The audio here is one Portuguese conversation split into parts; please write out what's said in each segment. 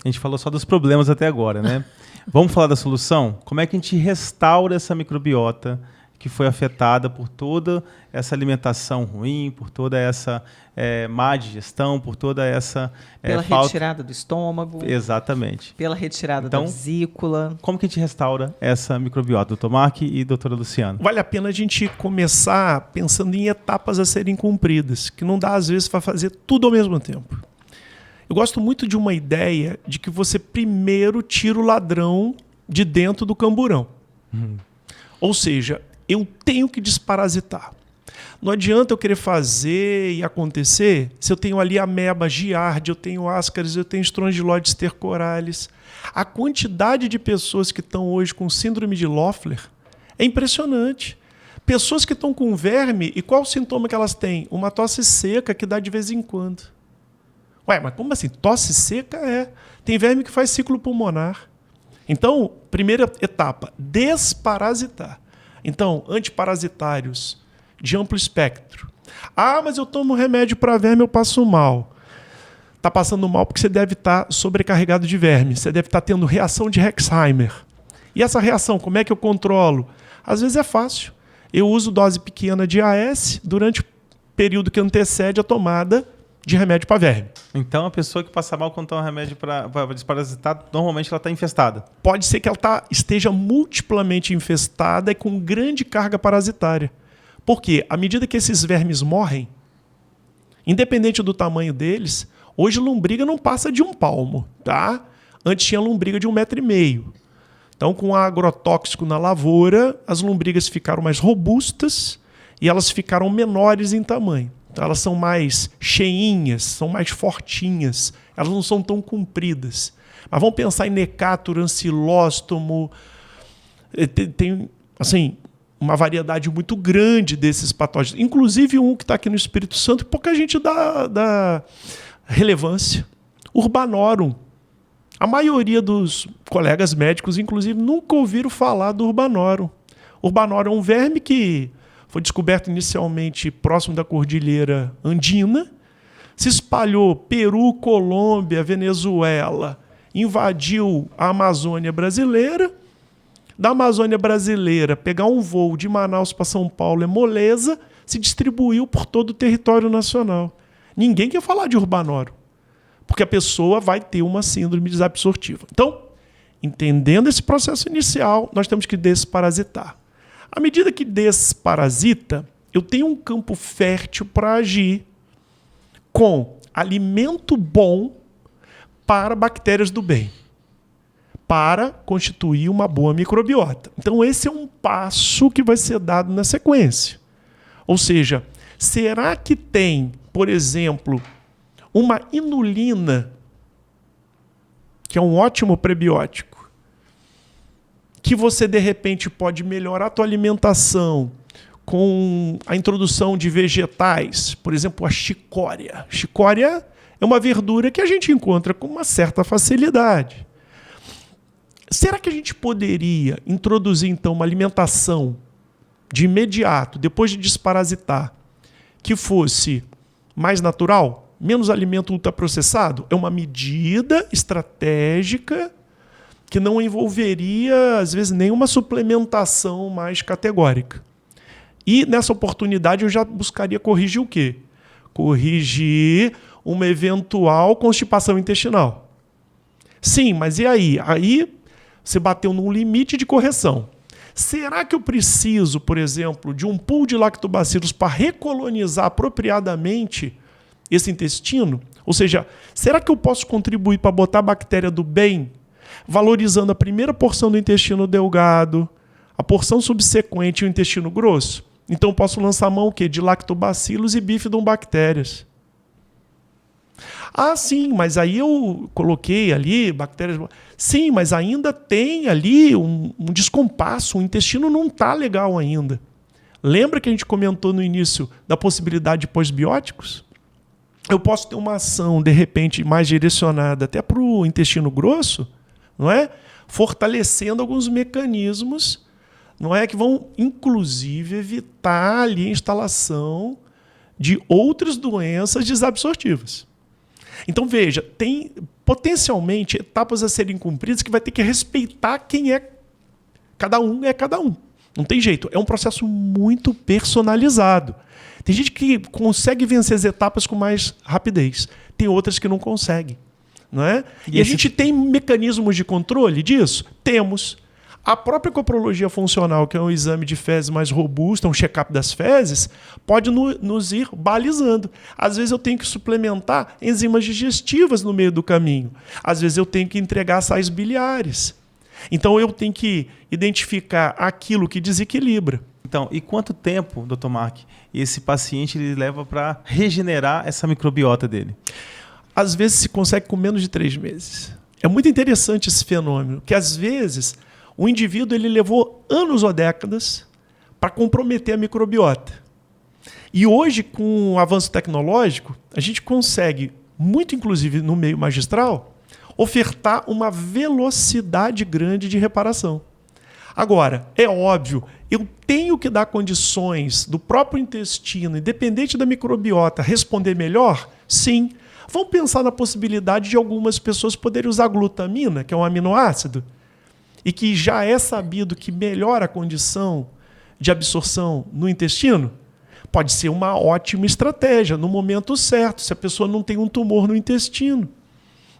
A gente falou só dos problemas até agora, né? Vamos falar da solução? Como é que a gente restaura essa microbiota que foi afetada por toda essa alimentação ruim, por toda essa má digestão, por toda essa pela falta... retirada do estômago. Exatamente. Pela retirada da vesícula. Como que a gente restaura essa microbiota, doutor Mark e doutora Luciana? Vale a pena a gente começar pensando em etapas a serem cumpridas, que não dá às vezes para fazer tudo ao mesmo tempo. Eu gosto muito de uma ideia de que você primeiro tira o ladrão de dentro do camburão. Ou seja, eu tenho que desparasitar. Não adianta eu querer fazer e acontecer se eu tenho ali ameba, giardia, eu tenho ascaris, eu tenho strongyloides stercoralis. A quantidade de pessoas que estão hoje com síndrome de Loeffler é impressionante. Pessoas que estão com verme, e qual o sintoma que elas têm? Uma tosse seca que dá de vez em quando. Ué, mas como assim? Tosse seca é. Tem verme que faz ciclo pulmonar. Então, primeira etapa, desparasitar. Então, antiparasitários de amplo espectro. Ah, mas eu tomo remédio para verme, eu passo mal. Está passando mal porque você deve estar sobrecarregado de verme. Você deve estar tendo reação de Herxheimer. E essa reação, como é que eu controlo? Às vezes é fácil. Eu uso dose pequena de AS durante o período que antecede a tomada de remédio para verme. Então, a pessoa que passa mal quando toma remédio para desparasitar, normalmente ela está infestada. Pode ser que ela esteja multiplamente infestada e com grande carga parasitária. Por quê? À medida que esses vermes morrem, independente do tamanho deles, hoje lombriga não passa de 1 palmo. Tá? Antes tinha lombriga de 1,5 metro. Então, com agrotóxico na lavoura, as lombrigas ficaram mais robustas e elas ficaram menores em tamanho. Então, elas são mais cheinhas, são mais fortinhas, elas não são tão compridas. Mas vamos pensar em Necator, ancilóstomo, tem assim, uma variedade muito grande desses patógenos. Inclusive um que está aqui no Espírito Santo, pouca gente dá relevância. Urbanorum. A maioria dos colegas médicos, inclusive, nunca ouviram falar do Urbanorum. Urbanorum é um verme que foi descoberto inicialmente próximo da Cordilheira Andina, se espalhou Peru, Colômbia, Venezuela, invadiu a Amazônia brasileira. Da Amazônia brasileira, pegar um voo de Manaus para São Paulo é moleza, se distribuiu por todo o território nacional. Ninguém quer falar de Urbanorum, porque a pessoa vai ter uma síndrome desabsortiva. Então, entendendo esse processo inicial, nós temos que desparasitar. À medida que desparasita, eu tenho um campo fértil para agir com alimento bom para bactérias do bem, para constituir uma boa microbiota. Então, esse é um passo que vai ser dado na sequência. Ou seja, será que tem, por exemplo, uma inulina, que é um ótimo prebiótico, que você, de repente, pode melhorar a tua alimentação com a introdução de vegetais, por exemplo, a chicória. Chicória é uma verdura que a gente encontra com uma certa facilidade. Será que a gente poderia introduzir, então, uma alimentação de imediato, depois de desparasitar, que fosse mais natural, menos alimento ultraprocessado? É uma medida estratégica que não envolveria, às vezes, nenhuma suplementação mais categórica. E, nessa oportunidade, eu já buscaria corrigir o quê? Corrigir uma eventual constipação intestinal. Sim, mas e aí? Aí você bateu num limite de correção. Será que eu preciso, por exemplo, de um pool de lactobacilos para recolonizar apropriadamente esse intestino? Ou seja, será que eu posso contribuir para botar a bactéria do bem, valorizando a primeira porção do intestino delgado, a porção subsequente e o intestino grosso? Então eu posso lançar mão o quê? De lactobacilos e bifidobactérias. Ah, sim, mas aí eu coloquei ali bactérias... Sim, mas ainda tem ali um descompasso, o intestino não está legal ainda. Lembra que a gente comentou no início da possibilidade de pós-bióticos? Eu posso ter uma ação, de repente, mais direcionada até para o intestino grosso, não é? Fortalecendo alguns mecanismos, não é? Que vão, inclusive, evitar ali a instalação de outras doenças desabsortivas. Então, veja, tem potencialmente etapas a serem cumpridas que vai ter que respeitar quem é. Cada um é cada um. Não tem jeito. É um processo muito personalizado. Tem gente que consegue vencer as etapas com mais rapidez. Tem outras que não conseguem. Não é? E a gente tem mecanismos de controle disso? Temos. A própria coprologia funcional, que é um exame de fezes mais robusto, um check-up das fezes, pode nos ir balizando. Às vezes eu tenho que suplementar enzimas digestivas no meio do caminho. Às vezes eu tenho que entregar sais biliares. Então eu tenho que identificar aquilo que desequilibra. Então, e quanto tempo, Dr. Mark, esse paciente ele leva para regenerar essa microbiota dele? Às vezes se consegue com menos de 3 meses. É muito interessante esse fenômeno, que às vezes o indivíduo ele levou anos ou décadas para comprometer a microbiota. E hoje, com o avanço tecnológico, a gente consegue, muito inclusive no meio magistral, ofertar uma velocidade grande de reparação. Agora, é óbvio, eu tenho que dar condições do próprio intestino, independente da microbiota, responder melhor? Sim. Vamos pensar na possibilidade de algumas pessoas poderem usar glutamina, que é um aminoácido, e que já é sabido que melhora a condição de absorção no intestino? Pode ser uma ótima estratégia, no momento certo, se a pessoa não tem um tumor no intestino.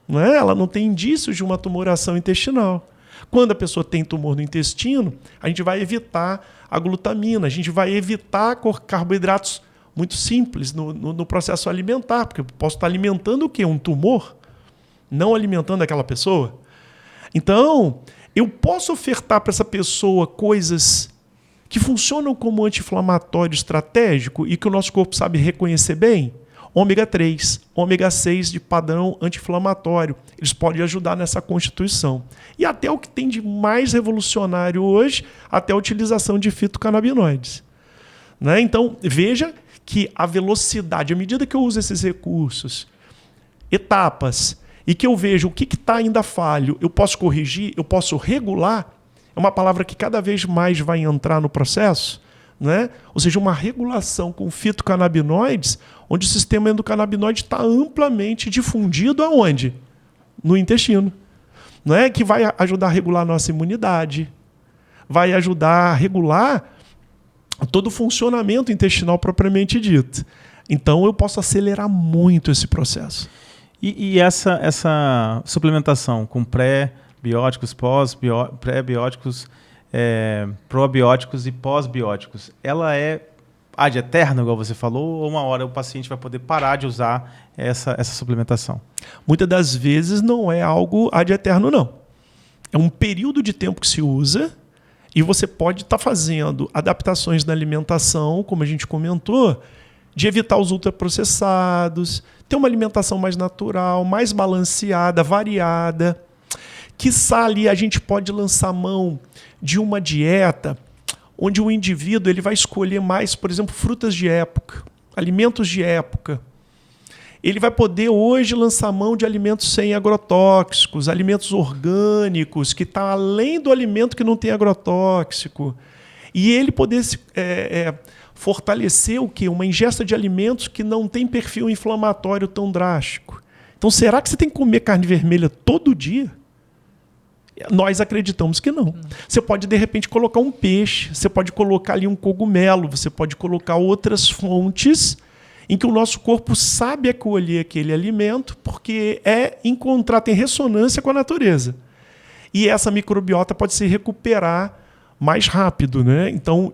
Não é? Ela não tem indícios de uma tumoração intestinal. Quando a pessoa tem tumor no intestino, a gente vai evitar a glutamina, a gente vai evitar carboidratos muito simples no processo alimentar, porque eu posso estar alimentando o quê? Um tumor, não alimentando aquela pessoa. Então, eu posso ofertar para essa pessoa coisas que funcionam como anti-inflamatório estratégico e que o nosso corpo sabe reconhecer bem. Ômega 3, ômega 6 de padrão anti-inflamatório. Eles podem ajudar nessa constituição. E até o que tem de mais revolucionário hoje, até a utilização de fitocannabinoides. Né? Então, veja que a velocidade, à medida que eu uso esses recursos, etapas, e que eu vejo o que está ainda falho, eu posso corrigir, eu posso regular, é uma palavra que cada vez mais vai entrar no processo, né? Ou seja, uma regulação com fitocannabinoides, onde o sistema endocannabinoide está amplamente difundido aonde? No intestino. Não é? Que vai ajudar a regular a nossa imunidade, vai ajudar a regular todo o funcionamento intestinal propriamente dito. Então eu posso acelerar muito esse processo. E essa suplementação com pré-bióticos, pré-bióticos, probióticos e pós-bióticos, ela é ad eterno, igual você falou, ou uma hora o paciente vai poder parar de usar essa suplementação? Muitas das vezes não é algo ad eterno, não. É um período de tempo que se usa e você pode estar fazendo adaptações na alimentação, como a gente comentou, de evitar os ultraprocessados, ter uma alimentação mais natural, mais balanceada, variada. Quiçá ali a gente pode lançar mão de uma dieta onde o indivíduo ele vai escolher mais, por exemplo, frutas de época, alimentos de época. Ele vai poder hoje lançar mão de alimentos sem agrotóxicos, alimentos orgânicos, que está além do alimento que não tem agrotóxico. E ele poder fortalecer o quê? Uma ingesta de alimentos que não tem perfil inflamatório tão drástico. Então, será que você tem que comer carne vermelha todo dia? Nós acreditamos que não. Você pode, de repente, colocar um peixe, você pode colocar ali um cogumelo, você pode colocar outras fontes em que o nosso corpo sabe acolher aquele alimento porque tem ressonância com a natureza. E essa microbiota pode se recuperar mais rápido, né? Então,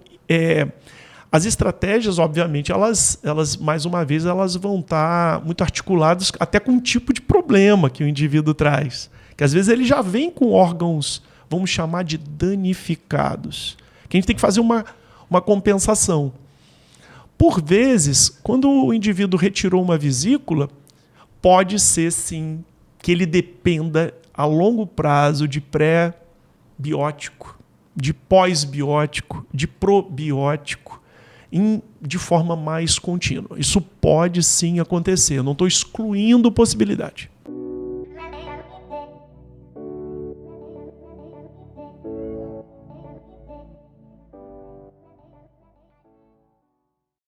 as estratégias, obviamente, elas mais uma vez, elas vão estar muito articuladas até com o tipo de problema que o indivíduo traz. Que às vezes ele já vem com órgãos, vamos chamar de danificados. Que a gente tem que fazer uma compensação. Por vezes, quando o indivíduo retirou uma vesícula, pode ser, sim, que ele dependa a longo prazo de pré-biótico, de pós-biótico, de probiótico, de forma mais contínua. Isso pode, sim, acontecer. Eu não estou excluindo possibilidade.